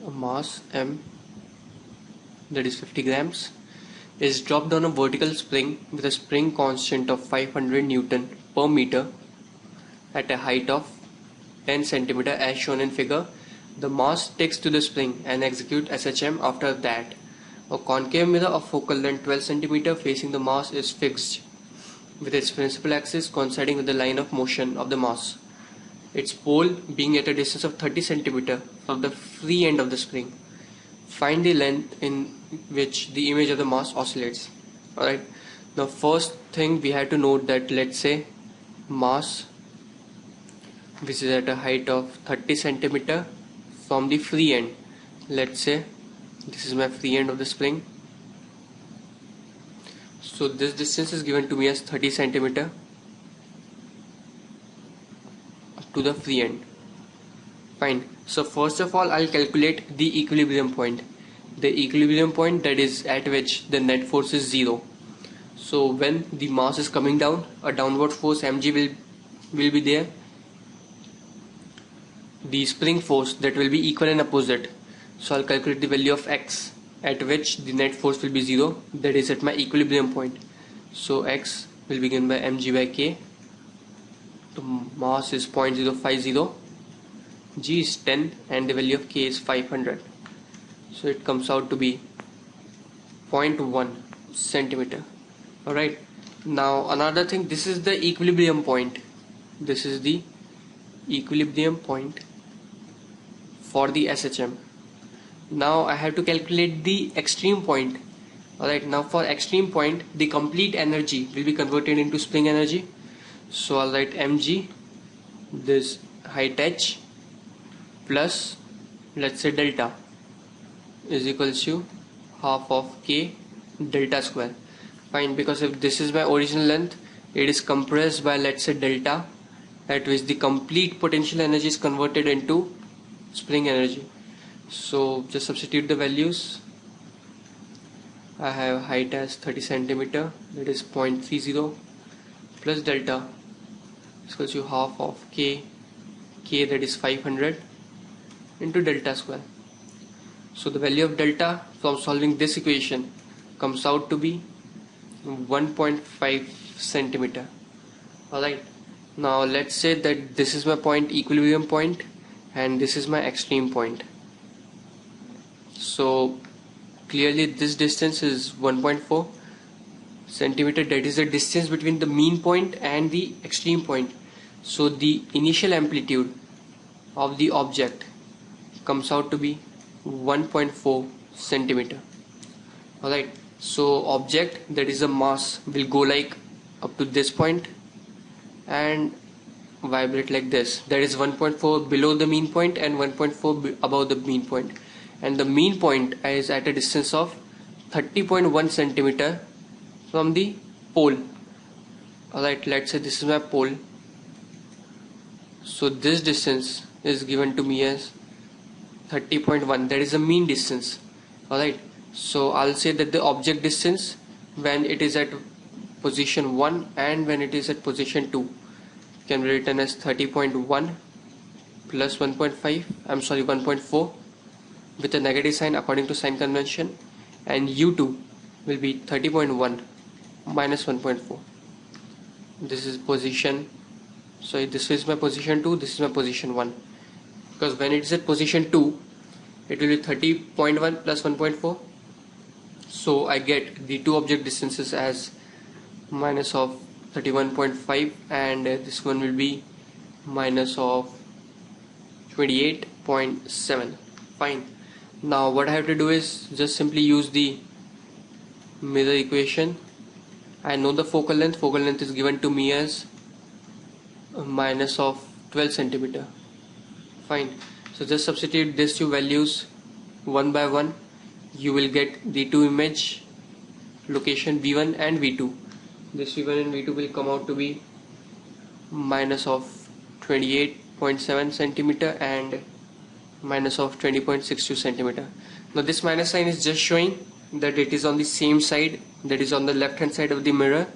a mass m, that is 50 grams, is dropped on a vertical spring with a spring constant of 500 Newton per meter at a height of 10 cm as shown in figure. The mass sticks to the spring and executes SHM after that. A concave mirror of focal length 12 cm facing the mass is fixed with its principal axis coinciding with the line of motion of the mass, its pole being at a distance of 30 cm from the free end of the spring. Find the length in which the image of the mass oscillates. Alright, the first thing we have to note that, let's say mass which is at a height of 30 cm from the free end. Let's say this is my free end of the spring. So this distance is given to me as 30 cm to the free end. Fine. So first of all, I'll calculate the equilibrium point. The equilibrium point, that is at which the net force is 0. So when the mass is coming down, a downward force mg will be there. The spring force, that will be equal and opposite. So I'll calculate the value of x at which the net force will be 0, that is at my equilibrium point. So x will be given by mg by k. The mass is 0.050, g is 10 and the value of k is 500. So it comes out to be 0.1 centimeter. Alright, now another thing, this is the equilibrium point. This is the equilibrium point for the SHM. Now I have to calculate the extreme point. Alright, now for extreme point, the complete energy will be converted into spring energy. So I'll write mg, this height h, plus let's say delta is equals to half of k delta square. Fine, because if this is my original length, it is compressed by, let's say, delta, at which the complete potential energy is converted into spring energy. So just substitute the values. I have height as 30 cm, that is 0.30, plus delta is equals to half of k that is 500 into delta square. So the value of delta from solving this equation comes out to be 1.5 centimeter. Alright, now let's say that this is my point, equilibrium point, and this is my extreme point. So clearly this distance is 1.4 centimeter, that is the distance between the mean point and the extreme point. So the initial amplitude of the object comes out to be 1.4 centimeter. Alright, so object, that is a mass, will go like up to this point and vibrate like this, that is 1.4 below the mean point and 1.4 above the mean point, and the mean point is at a distance of 30.1 centimeter from the pole. Alright, let's say this is my pole. So this distance is given to me as 30.1, that is the mean distance. Alright, so I'll say that the object distance when it is at position 1 and when it is at position 2 can be written as 30.1 plus 1.4 with a negative sign according to sign convention, and u2 will be 30.1 minus 1.4. This is position, so this is my position 2, this is my position 1, because when it is at position 2 it will be 30.1 plus 1.4. So I get the two object distances as minus of 31.5 and this one will be minus of 28.7. Fine. Now what I have to do is just simply use the mirror equation. I know the focal length is given to me as minus of 12 centimeter. Fine. So just substitute these two values one by one. You will get the two image location V1 and V2. This V1 and V2 will come out to be minus of 28.7 centimeter and minus of 20.62 centimeter. Now this minus sign is just showing that it is on the same side, that is on the left hand side of the mirror.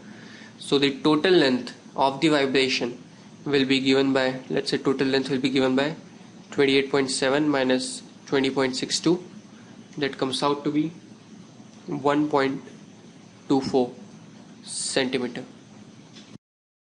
So the total length of the vibration will be given by, let's say total length will be given by 28.7 minus 20.62. That comes out to be 1.24 centimeter.